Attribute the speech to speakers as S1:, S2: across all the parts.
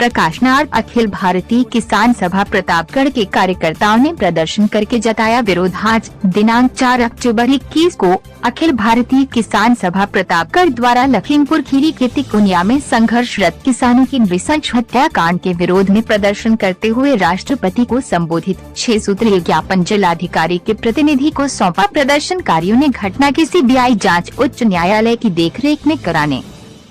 S1: प्रकाशनार्थ अखिल भारतीय किसान सभा प्रतापगढ़ के कार्यकर्ताओं ने प्रदर्शन करके जताया विरोध। आज दिनांक 4 अक्टूबर 21 को अखिल भारतीय किसान सभा प्रतापगढ़ द्वारा लखीमपुर खीरी के तिकोनिया में संघर्षरत किसानों की नृशंस हत्याकांड के विरोध में प्रदर्शन करते हुए राष्ट्रपति को संबोधित 6 सूत्रीय ज्ञापन जिलाधिकारी के प्रतिनिधि को सौंपा। प्रदर्शनकारियों ने घटना की सीबीआई जांच उच्च न्यायालय की देखरेख में कराने,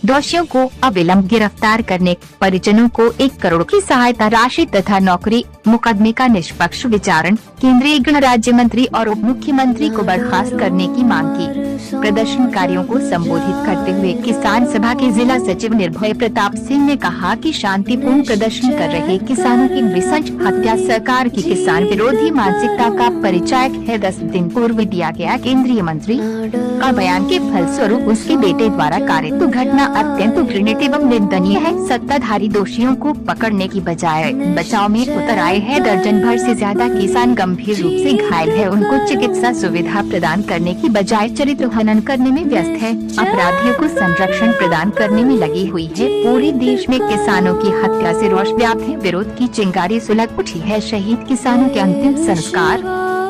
S1: दोषियों को अविलंब गिरफ्तार करने, परिजनों को 1 करोड़ की सहायता राशि तथा नौकरी, मुकदमे का निष्पक्ष विचारण, केंद्रीय गृह राज्य मंत्री और उप मुख्यमंत्री को बर्खास्त करने की मांग की। प्रदर्शनकारियों को संबोधित करते हुए किसान सभा के जिला सचिव निर्भय प्रताप सिंह ने कहा कि शांतिपूर्ण प्रदर्शन कर रहे किसानों की नृशंस हत्या सरकार की किसान विरोधी मानसिकता का परिचायक है। 10 दिन पूर्व दिया गया केंद्रीय मंत्री का बयान के फलस्वरूप उसके बेटे द्वारा कारित घटना अत्यंत घृणित एवं निंदनीय है। सत्ताधारी दोषियों को पकड़ने की बजाय बचाव में उतर आए हैं। दर्जन भर से ज्यादा किसान गंभीर रूप से घायल है। उनको चिकित्सा सुविधा प्रदान करने की बजाय चरित्र हनन करने में व्यस्त है। अपराधियों को संरक्षण प्रदान करने में लगी हुई है। पूरे देश में किसानों की हत्या से रोष व्याप्त है। विरोध की चिंगारी सुलग उठी है। शहीद किसानों के अंतिम संस्कार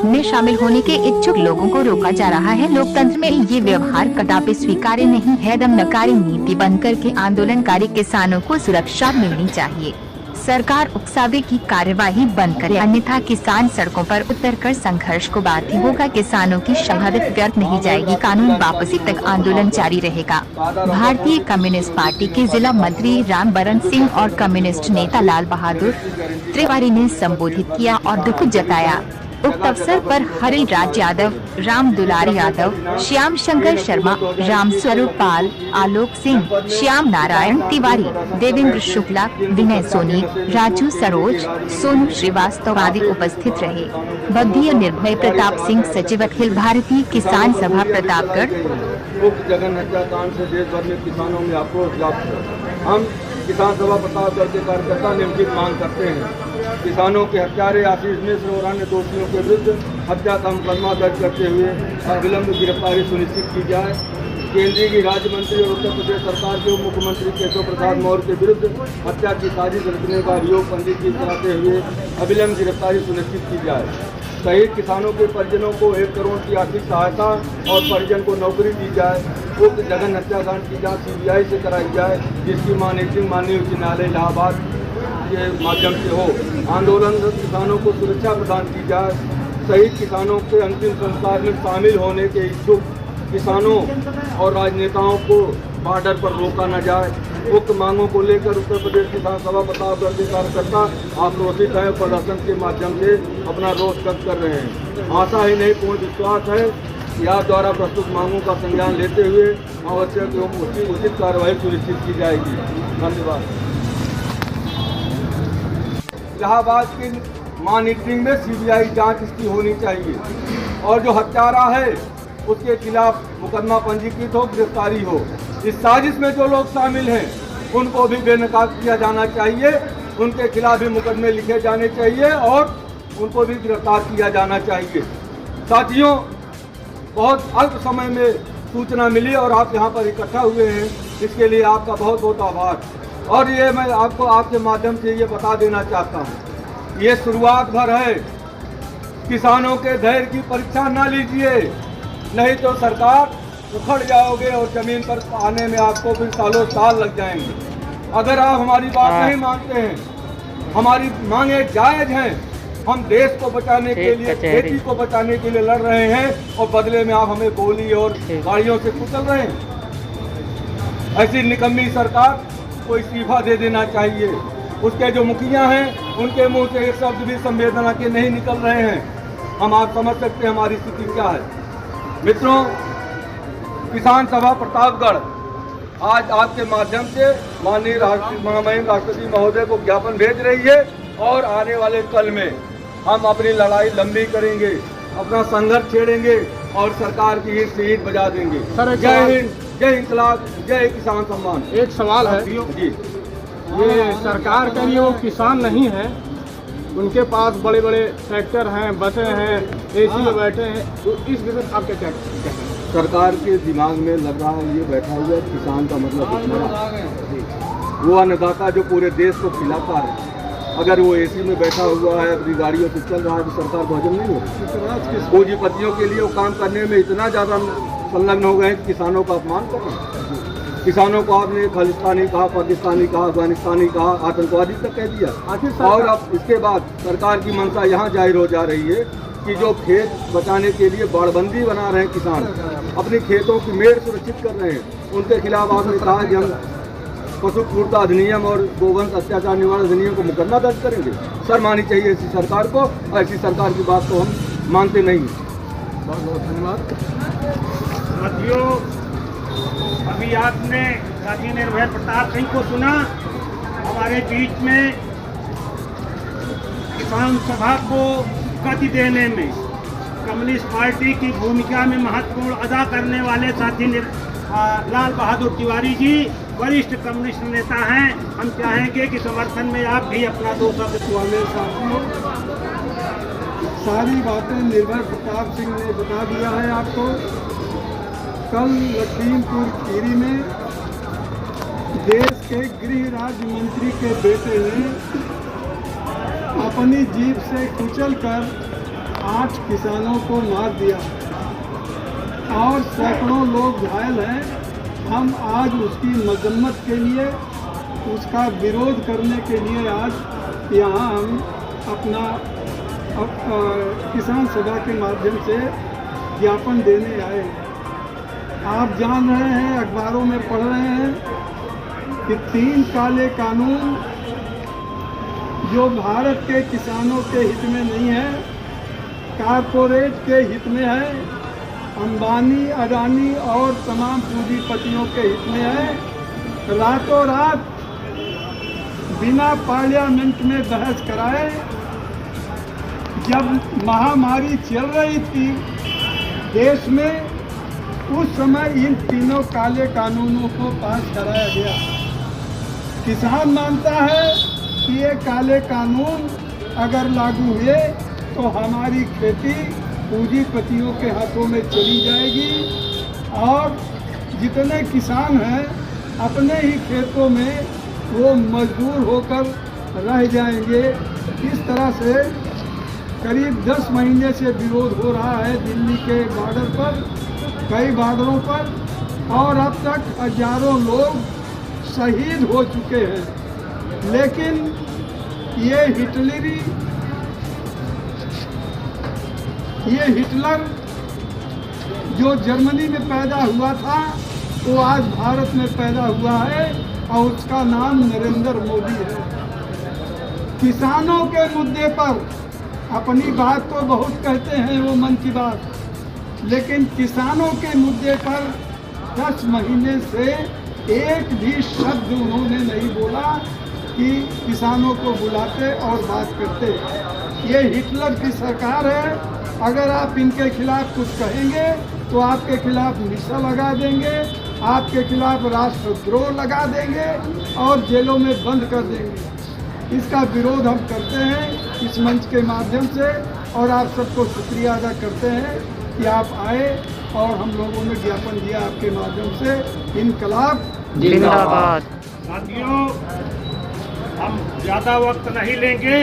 S1: में शामिल होने के इच्छुक लोगों को रोका जा रहा है। लोकतंत्र में ये व्यवहार कदापि स्वीकार्य नहीं है। दमनकारी नीति बंद करके आंदोलनकारी किसानों को सुरक्षा मिलनी चाहिए। सरकार उकसावे की कार्यवाही बंद करे, अन्यथा किसान सड़कों पर उतरकर संघर्ष को बाध्य होगा। किसानों की शहादत व्यर्थ नहीं जाएगी। कानून वापसी तक आंदोलन जारी रहेगा। भारतीय कम्युनिस्ट पार्टी के जिला मंत्री राम बरन सिंह और कम्युनिस्ट नेता लाल बहादुर तिवारी ने संबोधित किया और दुख जताया। उक्त अवसर पर हरि राज यादव, राम दुलार यादव, श्याम शंकर शर्मा, राम स्वरूप पाल, आलोक सिंह, श्याम नारायण तिवारी, देवेंद्र शुक्ला, विनय सोनी, राजू सरोज, सोनू श्रीवास्तव आदि उपस्थित रहे। बद्दीय निर्भय प्रताप सिंह, सचिव अखिल भारतीय किसान सभा प्रतापगढ़।
S2: जगन हत्याकांड से देश भर में किसानों में आक्रोश व्याप्त है। हम किसान सभा प्रतापगढ़ के कार्यकर्ता निम्नलिखित मांग करते हैं। किसानों के हत्यारे आशीष मिश्र और अन्य दोषियों के विरुद्ध हत्या का मुकदमा दर्ज करते हुए अविलंब गिरफ्तारी सुनिश्चित की जाए। केंद्रीय राज्य मंत्री और उत्तर प्रदेश सरकार के उप मुख्यमंत्री केशव प्रसाद मौर्य के विरुद्ध हत्या की साजिश रचने का अभियोग पंजीकृत कराते हुए अविलंब गिरफ्तारी सुनिश्चित की जाए। शहीद किसानों के परिजनों को 1 करोड़ की आर्थिक सहायता और परिजन को नौकरी दी जाए। उक्त जघन्य हत्याकांड की जांच सीबीआई से कराई जाए, जिसकी मॉनिटरिंग माननीय उच्च न्यायालय इलाहाबाद के माध्यम से हो। आंदोलनरत किसानों को सुरक्षा प्रदान की जाए। शहीद किसानों के अंतिम संस्कार में शामिल होने के इच्छुक किसानों और राजनेताओं को बॉर्डर पर रोका न जाए। उक्त मांगों को लेकर उत्तर प्रदेश किसान सभा प्रतापगढ़ के कार्यकर्ता आक्रोशित है। प्रदर्शन के माध्यम से अपना रोष व्यक्त कर रहे हैं। आशा ही नहीं पूर्ण विश्वास है कि आप द्वारा प्रस्तुत मांगों का संज्ञान लेते हुए आवश्यक एवं उचित कार्रवाई सुनिश्चित की जाएगी। धन्यवाद। इलाहाबाद की मॉनिटरिंग में सीबीआई जांच इसकी होनी चाहिए और जो हत्यारा है उसके खिलाफ मुकदमा पंजीकृत हो, गिरफ्तारी हो। इस साजिश में जो लोग शामिल हैं उनको भी बेनकाब किया जाना चाहिए। उनके खिलाफ भी मुकदमे लिखे जाने चाहिए और उनको भी गिरफ्तार किया जाना चाहिए। साथियों, बहुत अल्प समय में सूचना मिली और आप यहाँ पर इकट्ठा हुए हैं, इसके लिए आपका बहुत बहुत आभार। और ये मैं आपको आपके माध्यम से ये बता देना चाहता हूँ, ये शुरुआत भर है। किसानों के धैर्य की परीक्षा ना लीजिए, नहीं तो सरकार उखड़ जाओगे और जमीन पर आने में आपको फिर सालों साल लग जाएंगे। अगर आप हमारी बात नहीं मानते हैं, हमारी मांगे जायज हैं। हम देश को बचाने के लिए, खेती को बचाने के लिए लड़ रहे हैं और बदले में आप हमें गोली और गाड़ियों से कुचल रहे हैं। ऐसी निकम्मी सरकार को इस्तीफा दे देना चाहिए। उसके जो मुखिया हैं उनके मुंह से एक शब्द भी संवेदना के नहीं निकल रहे हैं। हम आप समझ सकते हैं हमारी स्थिति क्या है। मित्रों, किसान सभा प्रतापगढ़ आज आपके माध्यम से माननीय महामहिम राष्ट्रपति महोदय को ज्ञापन भेज रही है और आने वाले कल में हम अपनी लड़ाई लंबी करेंगे, अपना संघर्ष छेड़ेंगे और सरकार की ईट से ईट बजा देंगे। जय हिंद, जय इंकलाब, जय किसान सम्मान।
S3: एक सवाल है
S2: जी,
S3: ये सरकार के लिए वो किसान नहीं है, उनके पास बड़े बड़े ट्रैक्टर हैं, बसें हैं, एसी में बैठे हैं, तो इस विषय आपके क्या कहते हैं?
S2: सरकार के दिमाग में लग रहा है ये बैठा हुआ है किसान का मतलब वो अन्नदाता जो पूरे देश को खिलाता है, अगर वो एसी में बैठा हुआ है, अपनी गाड़ियों से चल रहा है, तो सरकार को हजम नहीं होती। पूंजीपतियों के लिए वो काम करने में इतना ज़्यादा संलग्न हो गए हैं कि किसानों का अपमान कर रहे हैं। किसानों को आपने खालिस्तानी कहा, पाकिस्तानी कहा, अफगानिस्तानी कहा, आतंकवादी तक कह दिया। और अब इसके बाद सरकार की मंशा यहाँ जाहिर हो जा रही है कि जो खेत बचाने के लिए बाड़बंदी बना रहे हैं किसान, अपने खेतों की मेड़ सुरक्षित कर रहे हैं, उनके खिलाफ आपने कहा कि हम पशु क्रूरता अधिनियम और गोवंश अत्याचार निवारण अधिनियम को मुकदमा दर्ज करेंगे। शर्म आनी चाहिए ऐसी सरकार को, ऐसी सरकार की बात तो हम मानते नहीं।
S3: बहुत बहुत धन्यवाद।
S4: साथियों, अभी आपने साथी निर्भय प्रताप सिंह को सुना। हमारे बीच में किसान सभा को गति देने में कम्युनिस्ट पार्टी की भूमिका में महत्वपूर्ण अदा करने वाले साथी लाल बहादुर तिवारी जी वरिष्ठ कम्युनिस्ट नेता हैं। हम चाहेंगे कि समर्थन में आप भी अपना 2 शब्द
S3: वाले साथियों, सारी बातें निर्भय प्रताप सिंह ने बता दिया है आपको। कल लखीमपुर खीरी में देश के गृह राज्य मंत्री के बेटे ने अपनी जीप से कुचलकर 8 किसानों को मार दिया और सैकड़ों लोग घायल हैं। हम आज उसकी मजम्मत के लिए, उसका विरोध करने के लिए आज यहाँ हम अपना किसान सभा के माध्यम से ज्ञापन देने आए। आप जान रहे हैं, अखबारों में पढ़ रहे हैं कि 3 काले कानून जो भारत के किसानों के हित में नहीं है, कारपोरेट के हित में है, अंबानी, अडानी और तमाम पूंजीपतियों के हित में है, रातों रात बिना पार्लियामेंट में बहस कराए, जब महामारी चल रही थी देश में, उस समय इन तीनों काले कानूनों को पास कराया गया। किसान मानता है कि ये काले कानून अगर लागू हुए तो हमारी खेती पूंजीपतियों के हाथों में चली जाएगी और जितने किसान हैं अपने ही खेतों में वो मजदूर होकर रह जाएंगे। इस तरह से करीब 10 महीने से विरोध हो रहा है दिल्ली के बॉर्डर पर, कई बॉर्डरों पर, और अब तक हजारों लोग शहीद हो चुके हैं। लेकिन ये हिटलर जो जर्मनी में पैदा हुआ था वो आज भारत में पैदा हुआ है और उसका नाम नरेंद्र मोदी है। किसानों के मुद्दे पर अपनी बात तो बहुत कहते हैं वो मन की बात, लेकिन किसानों के मुद्दे पर 10 महीने से एक भी शब्द उन्होंने नहीं बोला कि किसानों को बुलाते और बात करते। ये हिटलर की सरकार है। अगर आप इनके खिलाफ कुछ कहेंगे तो आपके खिलाफ मिसा लगा देंगे, आपके खिलाफ राष्ट्रद्रोह लगा देंगे और जेलों में बंद कर देंगे। इसका विरोध हम करते हैं इस मंच के माध्यम से और आप सबको शुक्रिया अदा करते हैं कि आप आए और हम लोगों ने ज्ञापन दिया आपके माध्यम से। इनकलाब
S1: जिंदाबाद।
S4: साथियों, हम ज़्यादा वक्त नहीं लेंगे,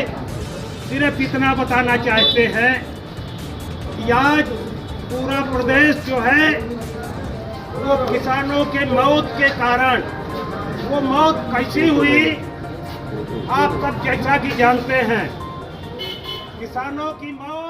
S4: सिर्फ इतना बताना चाहते हैं कि आज पूरा प्रदेश जो है वो किसानों के मौत के कारण, वो मौत कैसी हुई आप सब जैसा कि जानते हैं। किसानों की मौत